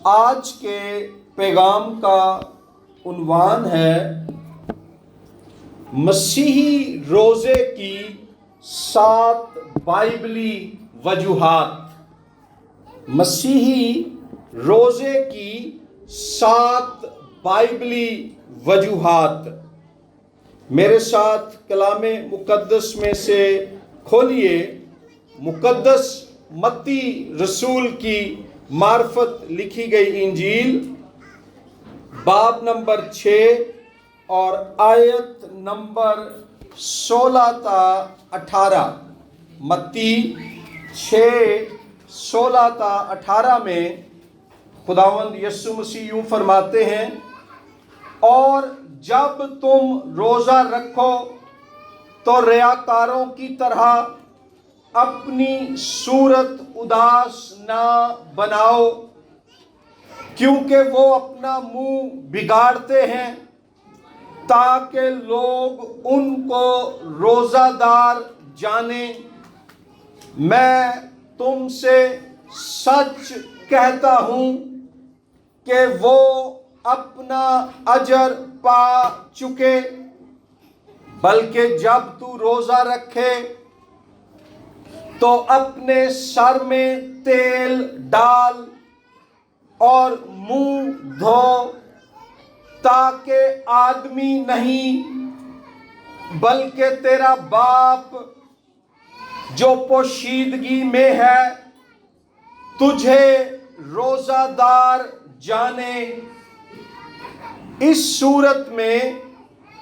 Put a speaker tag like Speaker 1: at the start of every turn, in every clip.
Speaker 1: آج کے پیغام کا عنوان ہے مسیحی روزے کی 7 بائبلی وجوہات۔ مسیحی روزے کی 7 بائبلی وجوہات۔ میرے ساتھ کلام مقدس میں سے کھولیے مقدس متی رسول کی معرفت لکھی گئی انجیل باب نمبر 6 اور آیت نمبر 16 تا 18۔ متی 6:16 تا 18 میں خداوند یسوع مسیح یوں فرماتے ہیں، اور جب تم روزہ رکھو تو ریاکاروں کی طرح اپنی صورت اداس نہ بناؤ، کیونکہ وہ اپنا منہ بگاڑتے ہیں تاکہ لوگ ان کو روزہ دار جانیں۔ میں تم سے سچ کہتا ہوں کہ وہ اپنا اجر پا چکے۔ بلکہ جب تو روزہ رکھے تو اپنے سر میں تیل ڈال اور منہ دھو، تاکہ آدمی نہیں بلکہ تیرا باپ جو پوشیدگی میں ہے تجھے روزہ دار جانے۔ اس صورت میں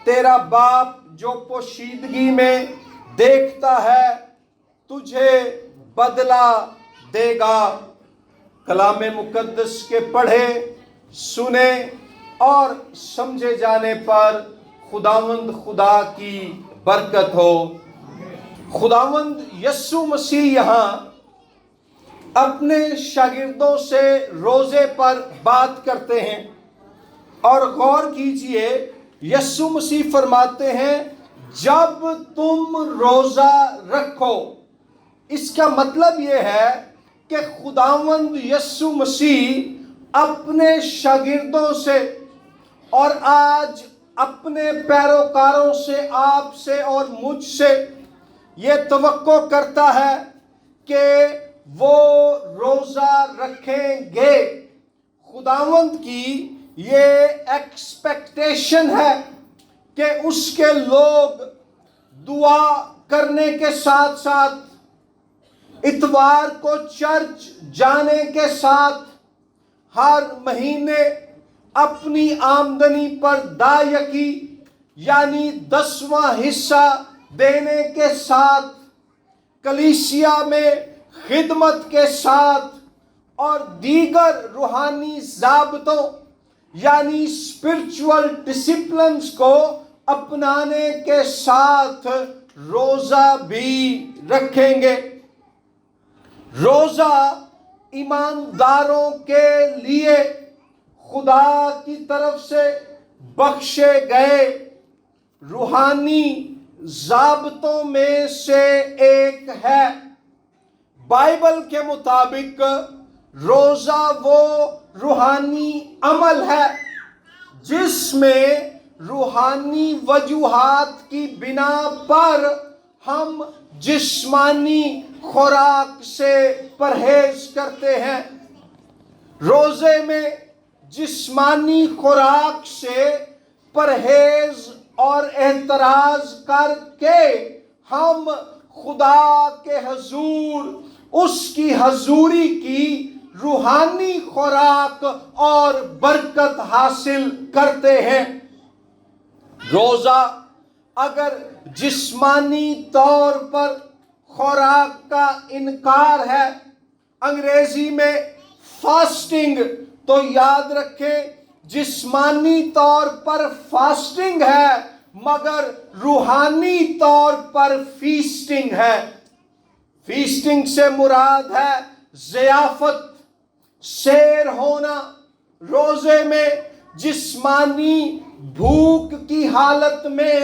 Speaker 1: تیرا باپ جو پوشیدگی میں دیکھتا ہے تجھے بدلہ دے گا۔ کلام مقدس کے پڑھے، سنے اور سمجھے جانے پر خداوند خدا کی برکت ہو۔ خداوند یسوع مسیح یہاں اپنے شاگردوں سے روزے پر بات کرتے ہیں، اور غور کیجئے یسوع مسیح فرماتے ہیں جب تم روزہ رکھو۔ اس کا مطلب یہ ہے کہ خداوند یسوع مسیح اپنے شاگردوں سے اور آج اپنے پیروکاروں سے، آپ سے اور مجھ سے یہ توقع کرتا ہے کہ وہ روزہ رکھیں گے۔ خداوند کی یہ ایکسپیکٹیشن ہے کہ اس کے لوگ دعا کرنے کے ساتھ ساتھ، اتوار کو چرچ جانے کے ساتھ، ہر مہینے اپنی آمدنی پر دایکی یعنی 10واں حصہ دینے کے ساتھ، کلیسیا میں خدمت کے ساتھ اور دیگر روحانی ضابطوں یعنی اسپرچول ڈسپلنز کو اپنانے کے ساتھ روزہ بھی رکھیں گے۔ روزہ ایمانداروں کے لیے خدا کی طرف سے بخشے گئے روحانی ضابطوں میں سے ایک ہے۔ بائبل کے مطابق روزہ وہ روحانی عمل ہے جس میں روحانی وجوہات کی بنا پر ہم جسمانی خوراک سے پرہیز کرتے ہیں۔ روزے میں جسمانی خوراک سے پرہیز اور احتراز کر کے ہم خدا کے حضور، اس کی حضوری کی روحانی خوراک اور برکت حاصل کرتے ہیں۔ روزہ اگر جسمانی طور پر خوراک کا انکار ہے، انگریزی میں فاسٹنگ، تو یاد رکھیں جسمانی طور پر فاسٹنگ ہے مگر روحانی طور پر فیسٹنگ ہے۔ فیسٹنگ سے مراد ہے ضیافت، سیر ہونا۔ روزے میں جسمانی بھوک کی حالت میں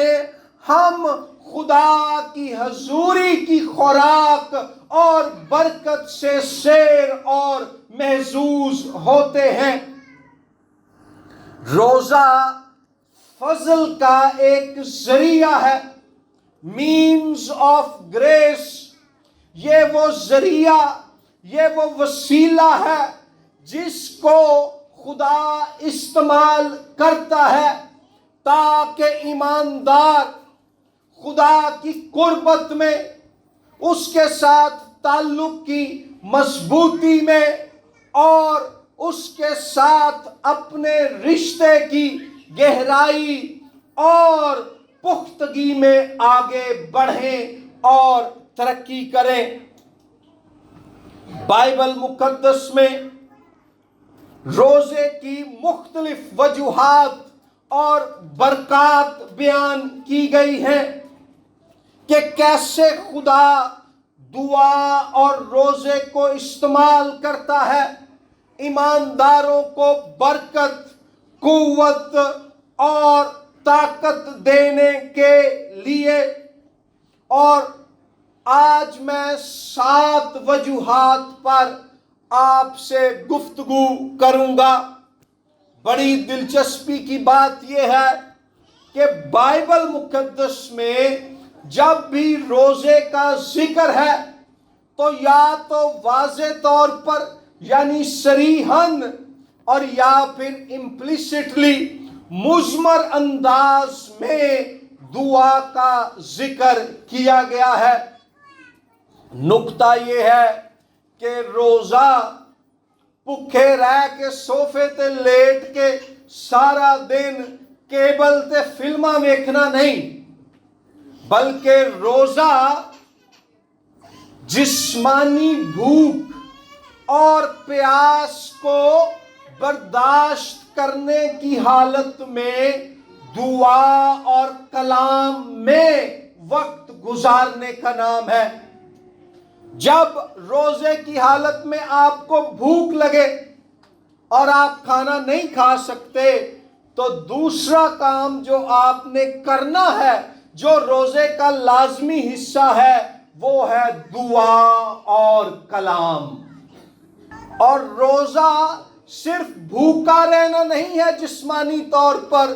Speaker 1: ہم خدا کی حضوری کی خوراک اور برکت سے سیر اور محظوظ ہوتے ہیں۔ روزہ فضل کا ایک ذریعہ ہے، مینز آف گریس۔ یہ وہ ذریعہ، یہ وہ وسیلہ ہے جس کو خدا استعمال کرتا ہے تاکہ ایماندار خدا کی قربت میں، اس کے ساتھ تعلق کی مضبوطی میں اور اس کے ساتھ اپنے رشتے کی گہرائی اور پختگی میں آگے بڑھیں اور ترقی کریں۔ بائبل مقدس میں روزے کی مختلف وجوہات اور برکات بیان کی گئی ہیں کہ کیسے خدا دعا اور روزے کو استعمال کرتا ہے ایمانداروں کو برکت، قوت اور طاقت دینے کے لیے۔ اور آج میں 7 وجوہات پر آپ سے گفتگو کروں گا۔ بڑی دلچسپی کی بات یہ ہے کہ بائبل مقدس میں جب بھی روزے کا ذکر ہے تو یا تو واضح طور پر یعنی صریحاً اور یا پھر امپلیسٹلی مضمر انداز میں دعا کا ذکر کیا گیا ہے۔ نکتہ یہ ہے کہ روزہ بھکھے رہ کے صوفے تے لیٹ کے سارا دن کیبل تے فلماں ویکھنا نہیں، بلکہ روزہ جسمانی بھوک اور پیاس کو برداشت کرنے کی حالت میں دعا اور کلام میں وقت گزارنے کا نام ہے۔ جب روزے کی حالت میں آپ کو بھوک لگے اور آپ کھانا نہیں کھا سکتے تو دوسرا کام جو آپ نے کرنا ہے، جو روزے کا لازمی حصہ ہے، وہ ہے دعا اور کلام۔ اور روزہ صرف بھوکا رہنا نہیں ہے جسمانی طور پر،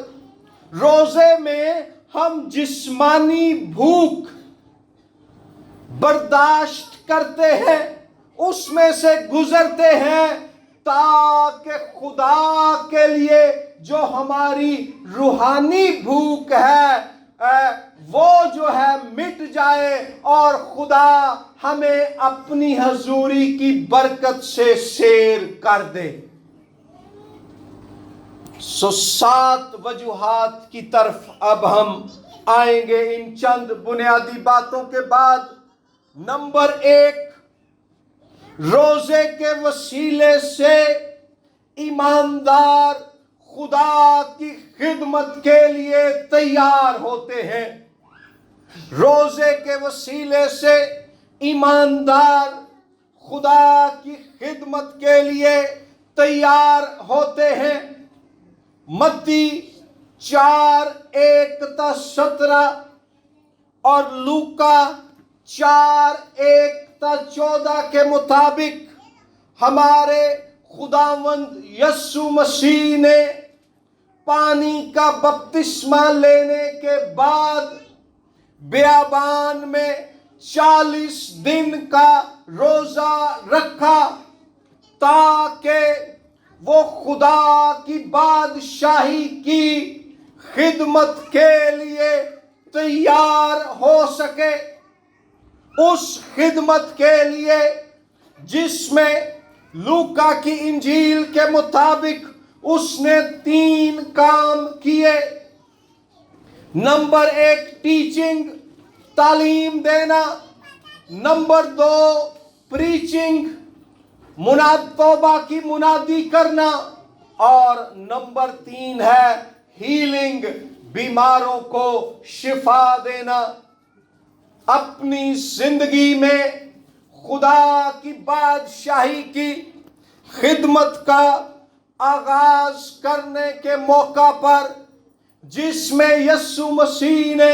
Speaker 1: روزے میں ہم جسمانی بھوک برداشت کرتے ہیں، اس میں سے گزرتے ہیں تاکہ خدا کے لیے جو ہماری روحانی بھوک ہے وہ جو ہے مٹ جائے اور خدا ہمیں اپنی حضوری کی برکت سے سیر کر دے۔ 7 وجوہات کی طرف اب ہم آئیں گے ان چند بنیادی باتوں کے بعد۔ نمبر 1، روزے کے وسیلے سے ایماندار خدا کی خدمت کے لیے تیار ہوتے ہیں۔ روزے کے وسیلے سے ایماندار خدا کی خدمت کے لیے تیار ہوتے ہیں۔ متی 4:1-17 اور لوکا 4:1-14 کے مطابق ہمارے خداوند یسوع مسیح نے پانی کا بپتسمہ لینے کے بعد بیابان میں 40 دن کا روزہ رکھا تاکہ وہ خدا کی بادشاہی کی خدمت کے لیے تیار ہو سکے، اس خدمت کے لیے جس میں لوکا کی انجیل کے مطابق اس نے 3 کام کیے۔ نمبر 1 ٹیچنگ، تعلیم دینا، نمبر 2 پریچنگ، توبہ کی منادی کرنا، اور نمبر 3 ہے ہیلنگ، بیماروں کو شفا دینا۔ اپنی زندگی میں خدا کی بادشاہی کی خدمت کا آغاز کرنے کے موقع پر جس میں یسوع مسیح نے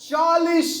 Speaker 1: 40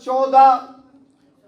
Speaker 1: 14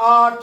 Speaker 1: 8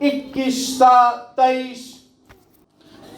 Speaker 1: 21-23।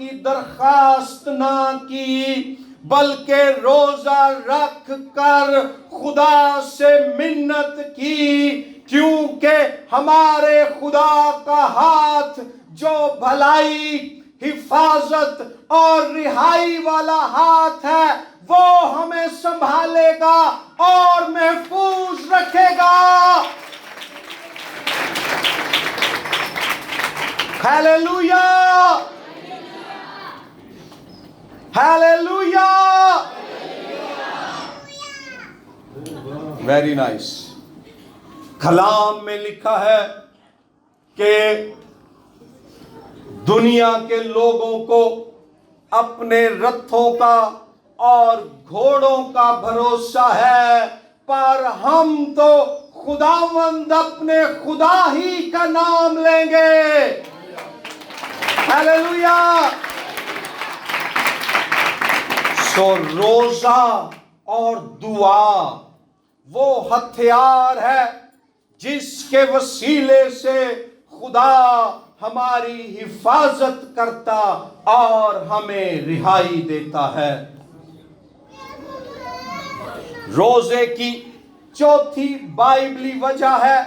Speaker 1: کی درخواست نہ کی، بلکہ روزہ رکھ کر خدا سے منت کی، کیونکہ ہمارے خدا کا ہاتھ جو بھلائی، حفاظت اور رہائی والا ہاتھ ہے، وہ ہمیں سنبھالے گا اور محفوظ رکھے گا۔ Hallelujah, hallelujah, very nice. کلام میں لکھا ہے کہ دنیا کے لوگوں کو اپنے رتھوں کا اور گھوڑوں کا بھروسہ ہے، پر ہم تو خداوند اپنے خدا ہی کا نام لیں گے۔ ہیلیلویا۔ سو روزہ اور دعا وہ ہتھیار ہے جس کے وسیلے سے خدا ہماری حفاظت کرتا اور ہمیں رہائی دیتا ہے۔ روزے کی چوتھی بائبلی وجہ ہے،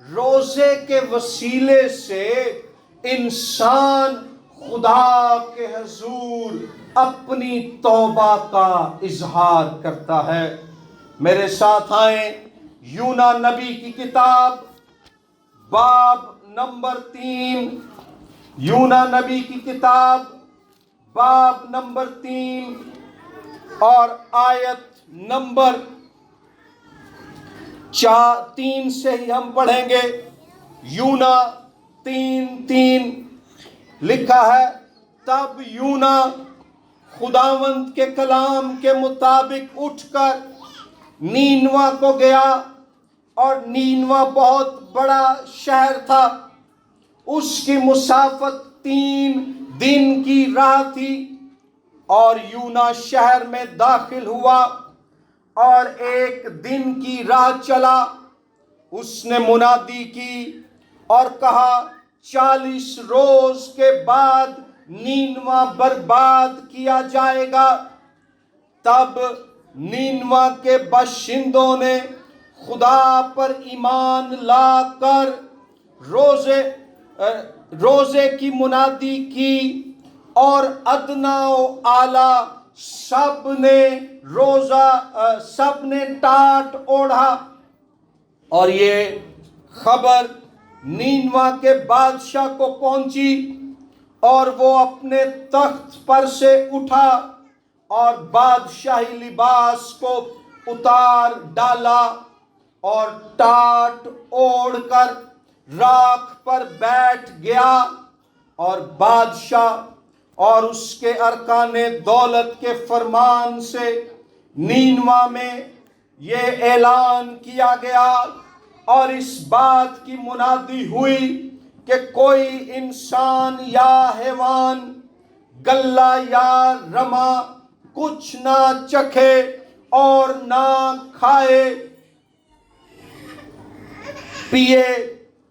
Speaker 1: روزے کے وسیلے سے انسان خدا کے حضور اپنی توبہ کا اظہار کرتا ہے۔ میرے ساتھ آئیں، یونا نبی کی کتاب باب نمبر 3، یونا نبی کی کتاب باب نمبر 3 اور آیت نمبر 3 سے ہی ہم پڑھیں گے۔ یونا 3:3 لکھا ہے، تب یونا خداوند کے کلام کے مطابق اٹھ کر نینوا کو گیا، اور نینوا بہت بڑا شہر تھا، اس کی مسافت 3 دن کی راہ تھی۔ اور یونا شہر میں داخل ہوا اور 1 دن کی راہ چلا۔ اس نے منادی کی اور کہا، 40 روز کے بعد نینوا برباد کیا جائے گا۔ تب نینوا کے باشندوں نے خدا پر ایمان لا کر روزے کی منادی کی، اور ادنا و اعلیٰ سب نے ٹاٹ اوڑھا۔ اور یہ خبر نینوا کے بادشاہ کو پہنچی، اور وہ اپنے تخت پر سے اٹھا اور بادشاہی لباس کو اتار ڈالا، اور ٹاٹ اوڑھ کر راکھ پر بیٹھ گیا۔ اور بادشاہ اور اس کے ارکان دولت کے فرمان سے نینوا میں یہ اعلان کیا گیا اور اس بات کی منادی ہوئی کہ کوئی انسان یا حیوان، گلہ یا رما کچھ نہ چکھے اور نہ کھائے پیے،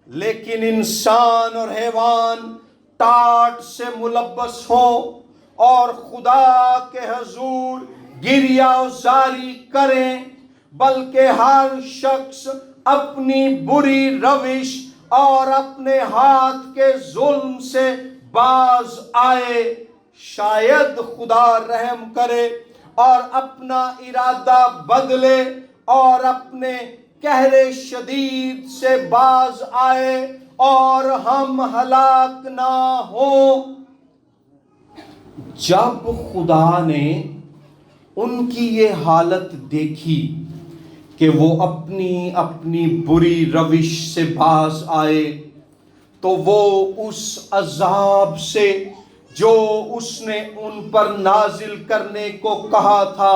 Speaker 1: لیکن انسان اور حیوان ٹاٹ سے ملبس ہوں اور خدا کے حضور گریہ وزاری کریں، بلکہ ہر شخص اپنی بری روش اور اپنے ہاتھ کے ظلم سے باز آئے۔ شاید خدا رحم کرے اور اپنا ارادہ بدلے اور اپنے قہر شدید سے باز آئے اور ہم ہلاک نہ ہوں۔ جب خدا نے ان کی یہ حالت دیکھی کہ وہ اپنی بری روش سے باز آئے، تو وہ اس عذاب سے جو اس نے ان پر نازل کرنے کو کہا تھا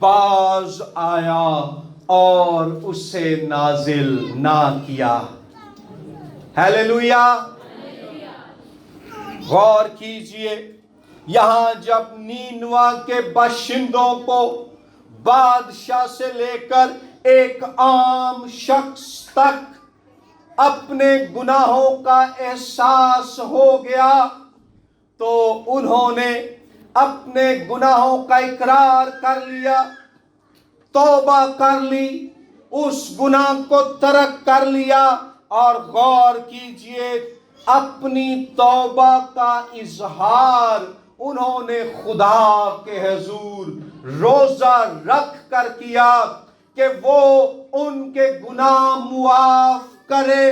Speaker 1: باز آیا اور اسے نازل نہ کیا۔ ہیلیلویا۔ غور کیجئے، یہاں جب نینوا کے باشندوں کو بادشاہ سے لے کر ایک عام شخص تک اپنے گناہوں کا احساس ہو گیا، تو انہوں نے اپنے گناہوں کا اقرار کر لیا، توبہ کر لی، اس گناہ کو ترک کر لیا، اور غور کیجئے اپنی توبہ کا اظہار انہوں نے خدا کے حضور روزہ رکھ کر کیا کہ وہ ان کے گناہ معاف کرے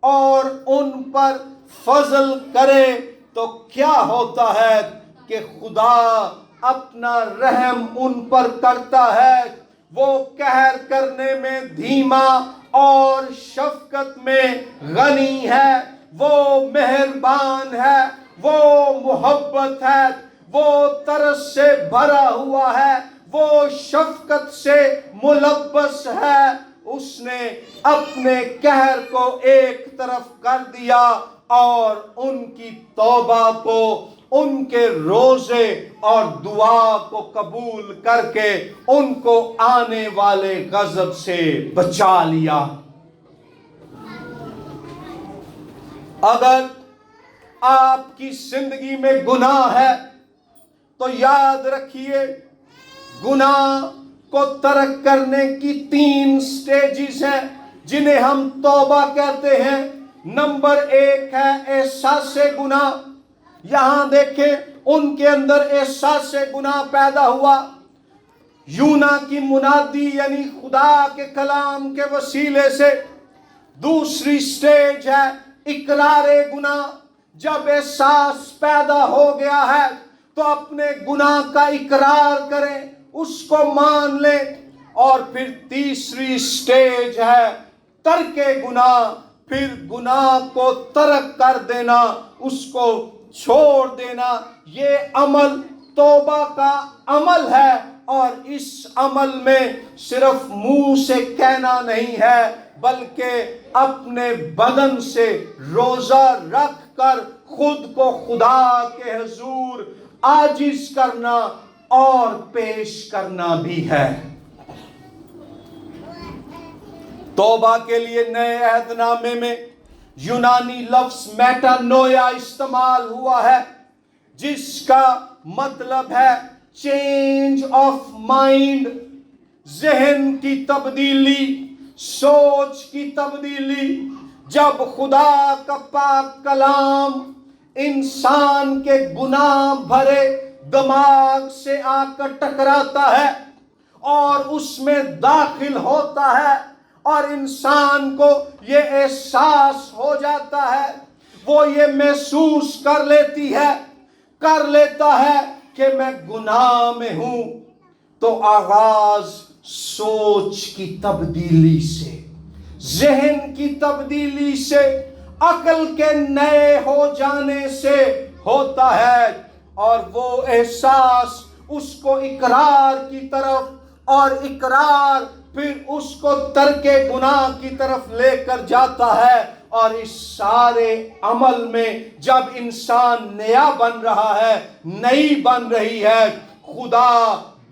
Speaker 1: اور ان پر فضل کرے۔ تو کیا ہوتا ہے کہ خدا اپنا رحم ان پر کرتا ہے، وہ قہر کرنے میں دھیما اور شفقت میں غنی ہے، وہ مہربان ہے، وہ محبت ہے، وہ ترس سے بھرا ہوا ہے، وہ شفقت سے ملبس ہے۔ اس نے اپنے قہر کو ایک طرف کر دیا اور ان کی توبہ کو، ان کے روزے اور دعا کو قبول کر کے ان کو آنے والے غضب سے بچا لیا۔ اگر آپ کی زندگی میں گناہ ہے تو یاد رکھیے، گناہ کو ترک کرنے کی 3 سٹیجز ہیں جنہیں ہم توبہ کہتے ہیں۔ نمبر 1 ہے احساس گناہ۔ یہاں دیکھیں ان کے اندر احساس گناہ پیدا ہوا، یونا کی منادی یعنی خدا کے کلام کے وسیلے سے۔ دوسری سٹیج ہے اقرار گناہ۔ جب احساس پیدا ہو گیا ہے تو اپنے گناہ کا اقرار کریں، اس کو مان لیں۔ اور پھر تیسری سٹیج ہے ترک گناہ، پھر گناہ کو ترک کر دینا، اس کو چھوڑ دینا۔ یہ عمل توبہ کا عمل ہے، اور اس عمل میں صرف منہ سے کہنا نہیں ہے بلکہ اپنے بدن سے روزہ رکھ کر خود کو خدا کے حضور عاجز کرنا اور پیش کرنا بھی ہے۔ توبہ کے لیے نئے عہد نامے میں یونانی لفظ میٹانویا استعمال ہوا ہے، جس کا مطلب ہے چینج آف مائنڈ، ذہن کی تبدیلی، سوچ کی تبدیلی۔ جب خدا کا پاک کلام انسان کے گناہ بھرے دماغ سے آ کر ٹکراتا ہے اور اس میں داخل ہوتا ہے، اور انسان کو یہ احساس ہو جاتا ہے، وہ یہ محسوس کر لیتا ہے کہ میں گناہ میں ہوں، تو آغاز سوچ کی تبدیلی سے، ذہن کی تبدیلی سے، عقل کے نئے ہو جانے سے ہوتا ہے، اور وہ احساس اس کو اقرار کی طرف، اور اقرار پھر اس کو ترک گناہ کی طرف لے کر جاتا ہے۔ اور اس سارے عمل میں جب انسان نیا بن رہا ہے، نئی بن رہی ہے، خدا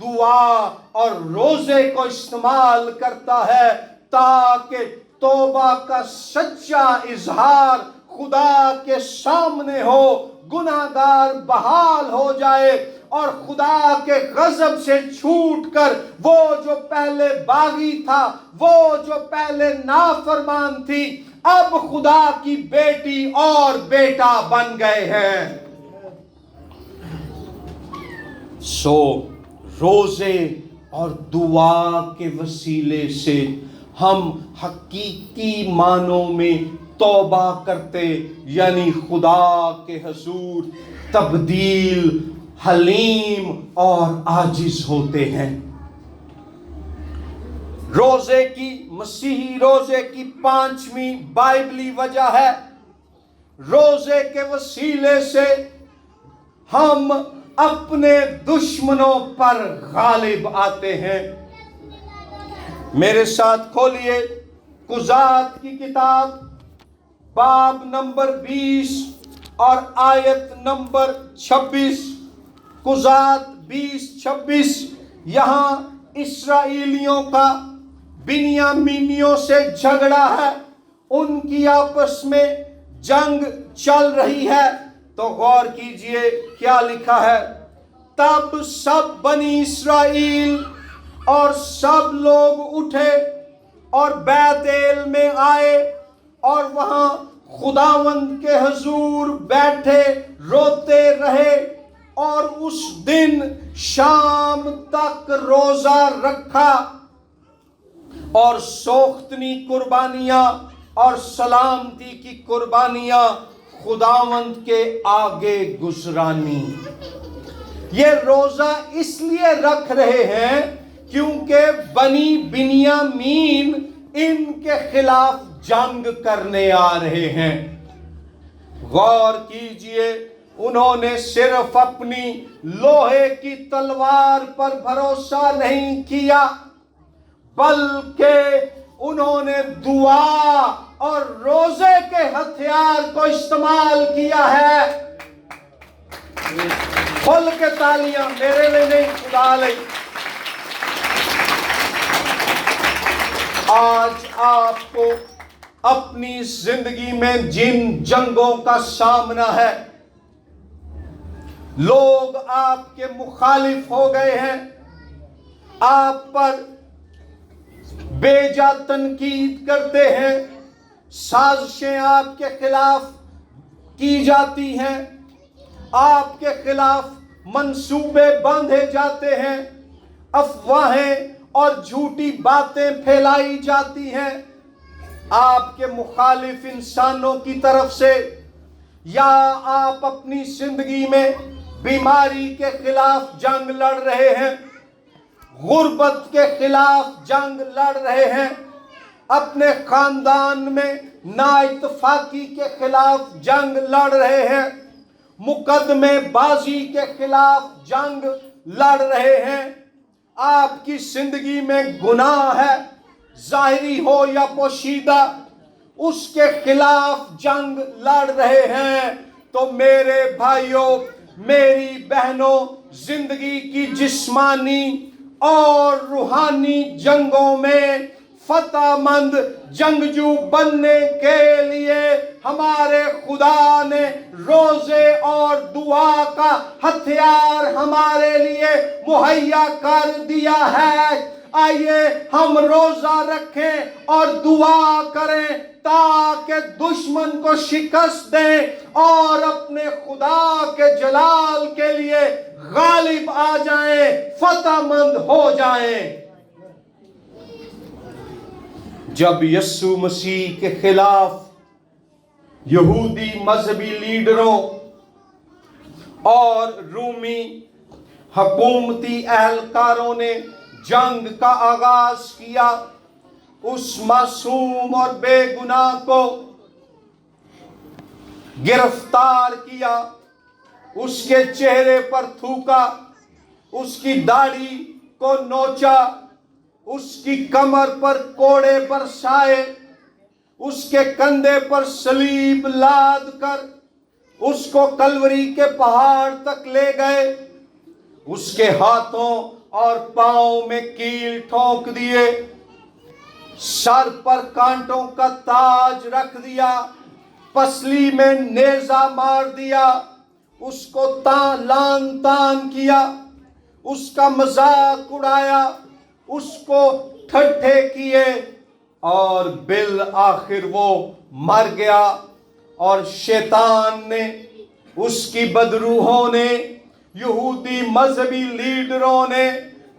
Speaker 1: دعا اور روزے کو استعمال کرتا ہے تاکہ توبہ کا سچا اظہار خدا کے سامنے ہو، گناہگار بحال ہو جائے، اور خدا کے غضب سے چھوٹ کر وہ جو پہلے باغی تھا، وہ جو پہلے نافرمان تھی، اب خدا کی بیٹی اور بیٹا بن گئے ہیں۔ سو روزے اور دعا کے وسیلے سے ہم حقیقی معنوں میں توبہ کرتے، یعنی خدا کے حضور تبدیل، حلیم اور عاجز ہوتے ہیں۔ روزے کی، مسیحی روزے کی 5ویں بائبلی وجہ ہے، روزے کے وسیلے سے ہم اپنے دشمنوں پر غالب آتے ہیں۔ میرے ساتھ کھولیے قضات کی کتاب، باب نمبر 20 اور آیت نمبر 26۔ قضات 20:26۔ یہاں اسرائیلیوں کا بنیامینیوں سے جھگڑا ہے، ان کی آپس میں جنگ چل رہی ہے۔ تو غور کیجئے کیا لکھا ہے، تب سب بنی اسرائیل اور سب لوگ اٹھے اور بیت ایل میں آئے اور وہاں خداوند کے حضور بیٹھے روتے رہے، اور اس دن شام تک روزہ رکھا اور سوختنی قربانیاں اور سلامتی کی قربانیاں خداوند کے آگے گزرانی۔ یہ روزہ اس لیے رکھ رہے ہیں کیونکہ بنی بنیامین ان کے خلاف جنگ کرنے آ رہے ہیں۔ غور کیجئے، انہوں نے صرف اپنی لوہے کی تلوار پر بھروسہ نہیں کیا، بلکہ انہوں نے دعا اور روزے کے ہتھیار کو استعمال کیا ہے۔ کھل کے تالیاں، میرے لیے نہیں، خدا لئی۔ آج آپ کو اپنی زندگی میں جن جنگوں کا سامنا ہے، لوگ آپ کے مخالف ہو گئے ہیں، آپ پر بیجا تنقید کرتے ہیں، سازشیں آپ کے خلاف کی جاتی ہیں، آپ کے خلاف منصوبے باندھے جاتے ہیں، افواہیں اور جھوٹی باتیں پھیلائی جاتی ہیں آپ کے مخالف انسانوں کی طرف سے، یا آپ اپنی زندگی میں بیماری کے خلاف جنگ لڑ رہے ہیں، غربت کے خلاف جنگ لڑ رہے ہیں، اپنے خاندان میں نااتفاقی کے خلاف جنگ لڑ رہے ہیں، مقدمے بازی کے خلاف جنگ لڑ رہے ہیں، آپ کی زندگی میں گناہ ہے، ظاہری ہو یا پوشیدہ، اس کے خلاف جنگ لڑ رہے ہیں، تو میرے بھائیوں، میری بہنوں، زندگی کی جسمانی اور روحانی جنگوں میں فتح مند جنگجو بننے کے لیے ہمارے خدا نے روزے اور دعا کا ہتھیار ہمارے لیے مہیا کر دیا ہے۔ آئیے ہم روزہ رکھیں اور دعا کریں تاکہ دشمن کو شکست دیں اور اپنے خدا کے جلال کے لیے غالب آ جائیں، فتح مند ہو جائیں۔ جب یسوع مسیح کے خلاف یہودی مذہبی لیڈروں اور رومی حکومتی اہلکاروں نے جنگ کا آغاز کیا، اس معصوم اور بے گناہ کو گرفتار کیا، اس کے چہرے پر تھوکا، اس کی داڑھی کو نوچا، اس کی کمر پر کوڑے برسائے، اس کے کندھے پر صلیب لاد کر اس کو کلوری کے پہاڑ تک لے گئے، اس کے ہاتھوں اور پاؤں میں کیل ٹھونک دیے، سر پر کانٹوں کا تاج رکھ دیا، پسلی میں نیزہ مار دیا، اس کو لان تان کیا، اس کا مذاق اڑایا، اس کو ٹھٹھے کیے، اور بالآخر وہ مر گیا۔ اور شیطان نے، اس کی بدروحوں نے، یہودی مذہبی لیڈروں نے،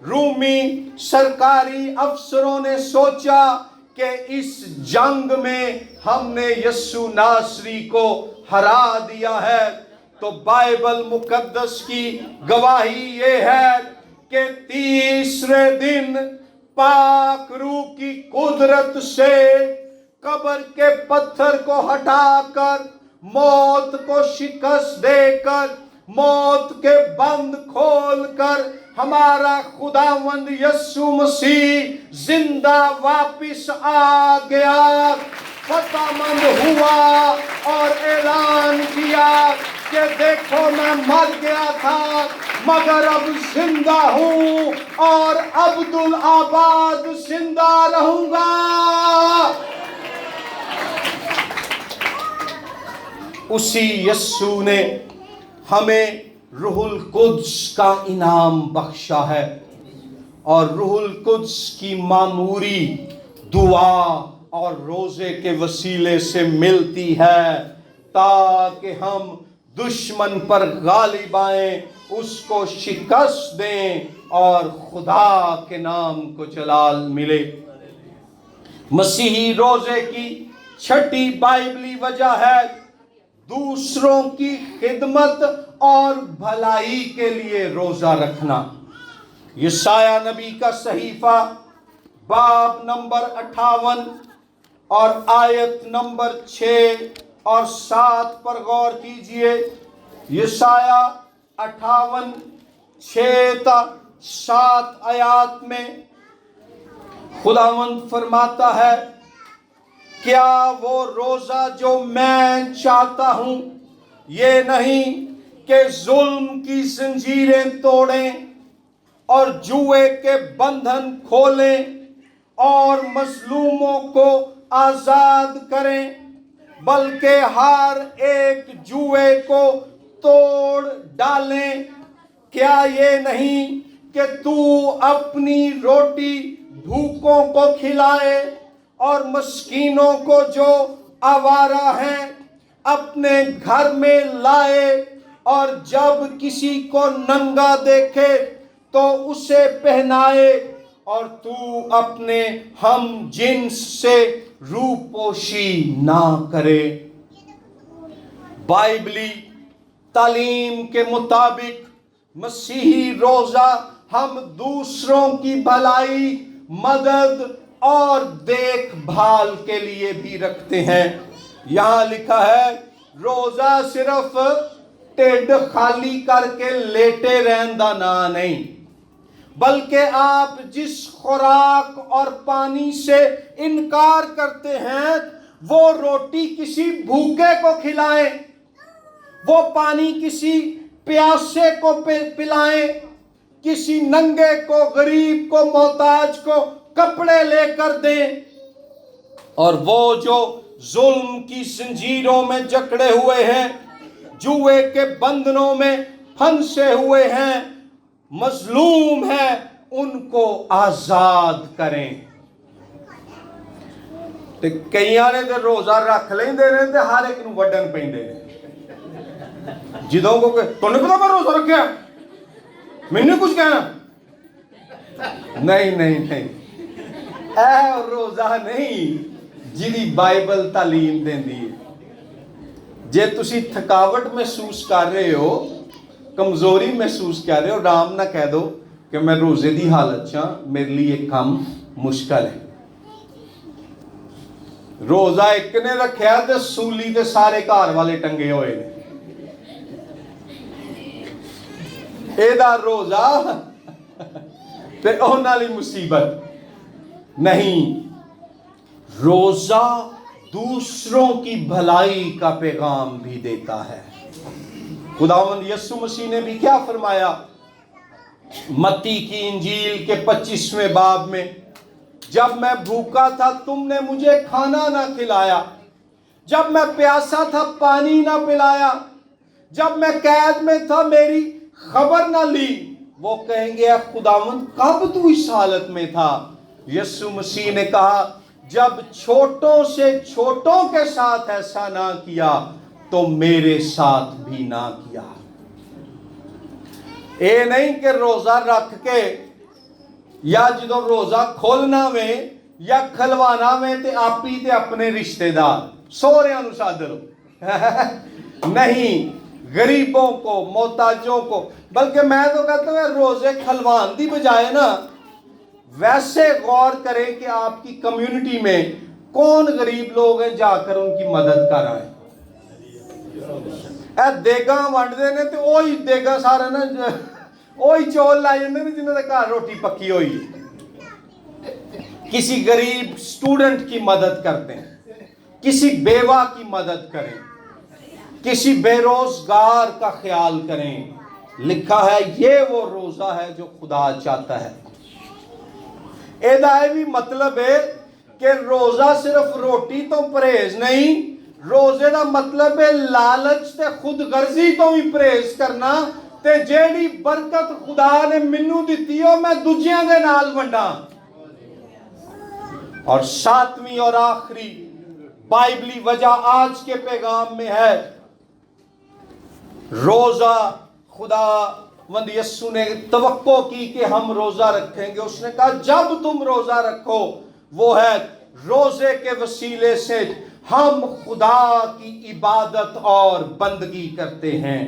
Speaker 1: رومی سرکاری افسروں نے سوچا کہ اس جنگ میں ہم نے یسوع ناصری کو ہرا دیا ہے۔ تو بائبل مقدس کی گواہی یہ ہے کہ تیسرے دن پاک روح کی قدرت سے قبر کے پتھر کو ہٹا کر، موت کو شکست دے کر، موت کے بند کھول کر، ہمارا خداوند یسوع مسیح زندہ واپس آ گیا، فتح مند ہوا اور اعلان کیا کہ دیکھو میں مر گیا تھا مگر اب زندہ ہوں اور عبدالآباد زندہ رہوں گا۔ اسی یسوع نے ہمیں روح القدس کا انعام بخشا ہے، اور روح القدس کی معموری دعا اور روزے کے وسیلے سے ملتی ہے، تاکہ ہم دشمن پر غالب آئیں، اس کو شکست دیں اور خدا کے نام کو جلال ملے۔ مسیحی روزے کی چھٹی بائبلی وجہ ہے دوسروں کی خدمت اور بھلائی کے لیے روزہ رکھنا۔ یسایہ نبی کا صحیفہ باب نمبر 58 اور آیت نمبر 6 اور 7 پر غور کیجئے۔ یسایہ 58 6 تا 7 آیات میں خداوند فرماتا ہے، کیا وہ روزہ جو میں چاہتا ہوں یہ نہیں کہ ظلم کی زنجیریں توڑیں اور جوئے کے بندھن کھولیں اور مظلوموں کو آزاد کریں، بلکہ ہر ایک جوئے کو توڑ ڈالیں؟ کیا یہ نہیں کہ تو اپنی روٹی بھوکوں کو کھلائے اور مسکینوں کو جو آوارہ ہیں اپنے گھر میں لائے، اور جب کسی کو ننگا دیکھے تو اسے پہنائے، اور تو اپنے ہم جنس سے روپوشی نہ کرے؟ بائبلی تعلیم کے مطابق مسیحی روزہ ہم دوسروں کی بھلائی، مدد اور دیکھ بھال کے لیے بھی رکھتے ہیں۔ یہاں لکھا ہے روزہ صرف ٹیڈ خالی کر کے لیٹے رہندہ نہ نہیں، بلکہ آپ جس خوراک اور پانی سے انکار کرتے ہیں وہ روٹی کسی بھوکے کو کھلائیں، وہ پانی کسی پیاسے کو پلائیں، کسی ننگے کو، غریب کو، محتاج کو کپڑے لے کر دیں، اور وہ جو ظلم کی زنجیروں میں جکڑے ہوئے ہیں، جوئے کے بندھنوں میں پھنسے ہوئے ہیں، مظلوم ہیں، ان کو آزاد کریں۔ تے کئیاں نے تے روزہ رکھ لیندے نے تے ہر ایک نو وڈن پیندے نے۔ جدوں کو کہ تو نے پتا میں روزہ رکھیا، میں نے کچھ کہنا نہیں نہیں نہیں، اے روزہ نہیں جیدی بائبل تعلیم دیندی ہے۔ جے تسی تھکاوٹ محسوس کر رہے ہو، کمزوری محسوس کر رہے ہو، رام نہ کہہ دو کہ میں روزے دی حالت چاں، میرے لیے ایک کام مشکل ہے۔ روزہ ایک نے رکھیا تے سولی تے سارے گھر والے ٹنگے ہوئے نے۔ ایدہ روزہ تے اونا لی مصیبت نہیں۔ روزہ دوسروں کی بھلائی کا پیغام بھی دیتا ہے۔ خداوند یسوع مسیح نے بھی کیا فرمایا؟ متی کی انجیل کے 25ویں باب میں، جب میں بھوکا تھا تم نے مجھے کھانا نہ کھلایا، جب میں پیاسا تھا پانی نہ پلایا، جب میں قید میں تھا میری خبر نہ لی۔ وہ کہیں گے اے خداوند کب تو اس حالت میں تھا؟ یسوع مسیح نے کہا جب چھوٹوں سے چھوٹوں کے ساتھ ایسا نہ کیا تو میرے ساتھ بھی نہ کیا۔ اے نہیں کہ روزہ رکھ کے یا جدو روزہ کھولنا میں یا کھلوانا میں تے آپی تے اپنے رشتہ دار سوریاں نو ساد لو، نہیں، غریبوں کو، محتاجوں کو۔ بلکہ میں تو کہتا ہوں روزے کھلوان دی بجائے نا ویسے غور کریں کہ آپ کی کمیونٹی میں کون غریب لوگ ہیں، جا کر ان کی مدد کر آئیں۔ اے دیگاں ونڈ دے نے تے اوہی دیگاں سارے نا اوہی چول لائے جاندے نے جنہاں دے گھر روٹی پکی ہوئی۔ کسی غریب سٹوڈنٹ کی مدد کرتے ہیں، کسی بیوہ کی مدد کریں، کسی بے روزگار کا خیال کریں۔ لکھا ہے یہ وہ روزہ ہے جو خدا چاہتا ہے۔ ایدہ بھی مطلب ہے کہ روزہ صرف روٹی تو پرہیز نہیں، روزے دا مطلب ہے لالچ تے خود غرضی تو بھی پرہیز کرنا تے جیڑی برکت خدا نے منو دیتی ہو میں دوجیاں دے نال ونڈاں۔ اور ساتویں اور آخری بائبلی وجہ آج کے پیغام میں ہے، روزہ خدا وند یسو نے توقع کی کہ ہم روزہ رکھیں گے۔ اس نے کہا جب تم روزہ رکھو وہ ہے روزے کے وسیلے سے ہم خدا کی عبادت اور بندگی کرتے ہیں۔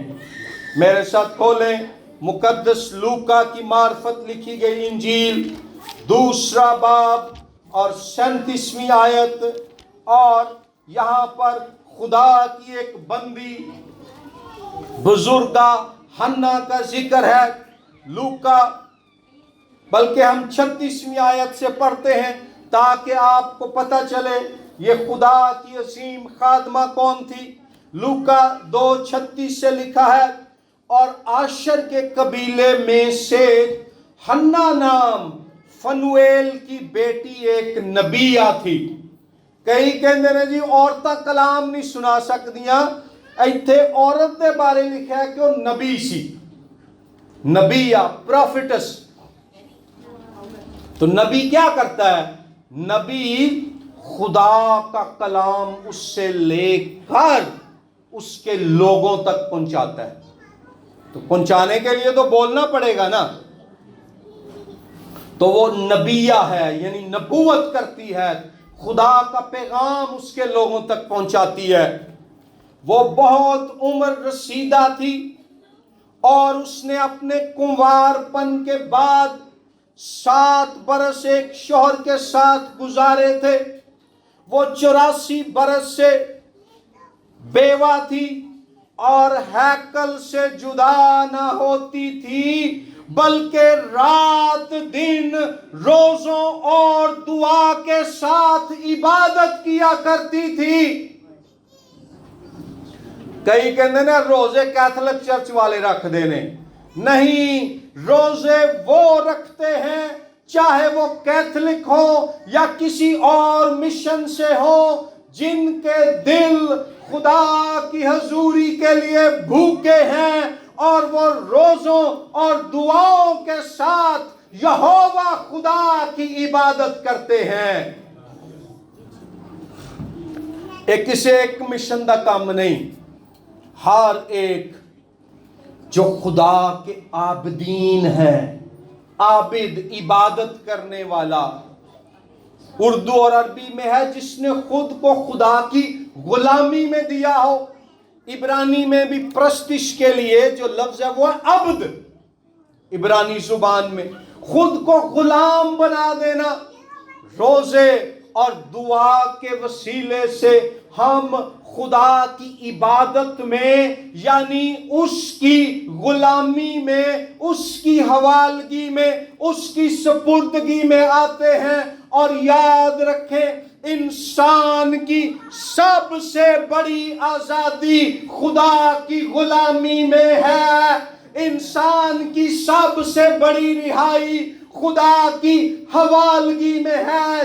Speaker 1: میرے ساتھ کھولیں مقدس لوکا کی معرفت لکھی گئی انجیل، 2 باب اور 37ویں آیت، اور یہاں پر خدا کی ایک بندی بزرگہ حنا کا ذکر ہے۔ لوکا بلکہ ہم 36ویں آیت سے پڑھتے ہیں تاکہ آپ کو پتہ چلے یہ خدا کی عظیم خادمہ کون تھی۔ لوکا 2:36 سے لکھا ہے، اور آشر کے قبیلے میں سے حنا نام فنویل کی بیٹی ایک نبیہ تھی۔ کئی کہندے نے جی عورتاں کلام نہیں سنا سکدیاں، ایتھے عورت دے بارے لکھا ہے کہ وہ نبی سی، نبیہ، پروفیٹس۔ تو نبی کیا کرتا ہے؟ نبی خدا کا کلام اس سے لے کر اس کے لوگوں تک پہنچاتا ہے۔ تو پہنچانے کے لیے تو بولنا پڑے گا نا، تو وہ نبیہ ہے، یعنی نبوت کرتی ہے، خدا کا پیغام اس کے لوگوں تک پہنچاتی ہے۔ وہ بہت عمر رسیدہ تھی اور اس نے اپنے کنوار پن کے بعد 7 برس ایک شوہر کے ساتھ گزارے تھے۔ وہ 84 برس سے بیوہ تھی اور ہیکل سے جدا نہ ہوتی تھی، بلکہ رات دن روزوں اور دعا کے ساتھ عبادت کیا کرتی تھی۔ کئی کہندے نے روزے کیتھولک چرچ والے رکھ دینے، نہیں، روزے وہ رکھتے ہیں چاہے وہ کیتھولک ہو یا کسی اور مشن سے ہو، جن کے دل خدا کی حضوری کے لیے بھوکے ہیں اور وہ روزوں اور دعاؤں کے ساتھ یہوہ خدا کی عبادت کرتے ہیں۔ ایک کسی ایک مشن دا کام نہیں، ہر ایک جو خدا کے عابدین ہے، عابد عبادت کرنے والا، اردو اور عربی میں ہے جس نے خود کو خدا کی غلامی میں دیا ہو۔ عبرانی میں بھی پرستش کے لیے جو لفظ ہے وہ ہے عبد، عبرانی زبان میں خود کو غلام بنا دینا۔ روزے اور دعا کے وسیلے سے ہم خدا کی عبادت میں، یعنی اس کی غلامی میں، اس کی حوالگی میں، اس کی سپردگی میں آتے ہیں۔ اور یاد رکھیں انسان کی سب سے بڑی آزادی خدا کی غلامی میں ہے، انسان کی سب سے بڑی رہائی خدا کی حوالگی میں ہے،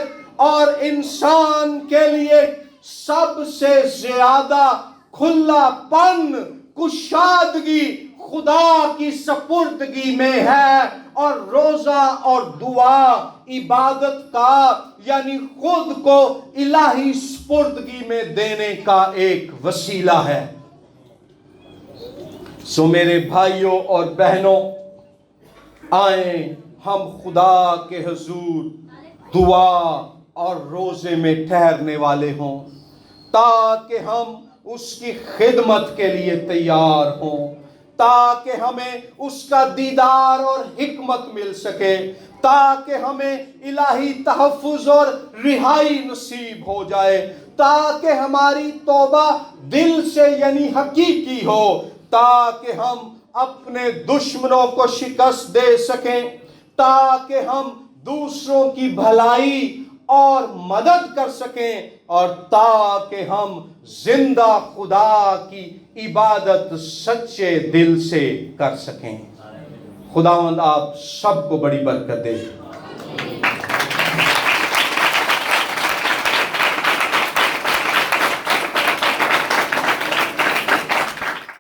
Speaker 1: اور انسان کے لیے سب سے زیادہ کھلا پن، کشادگی خدا کی سپردگی میں ہے۔ اور روزہ اور دعا عبادت کا، یعنی خود کو الہی سپردگی میں دینے کا ایک وسیلہ ہے۔ سو میرے بھائیوں اور بہنوں، آئیں ہم خدا کے حضور دعا اور روزے میں ٹھہرنے والے ہوں، تاکہ ہم اس کی خدمت کے لیے تیار ہوں، تاکہ ہمیں اس کا دیدار اور حکمت مل سکے، تاکہ ہمیں الہی تحفظ اور رہائی نصیب ہو جائے، تاکہ ہماری توبہ دل سے یعنی حقیقی ہو، تاکہ ہم اپنے دشمنوں کو شکست دے سکیں، تاکہ ہم دوسروں کی بھلائی اور مدد کر سکیں، اور تاکہ ہم زندہ خدا کی عبادت سچے دل سے کر سکیں۔ خداوند آپ سب کو بڑی برکت دے۔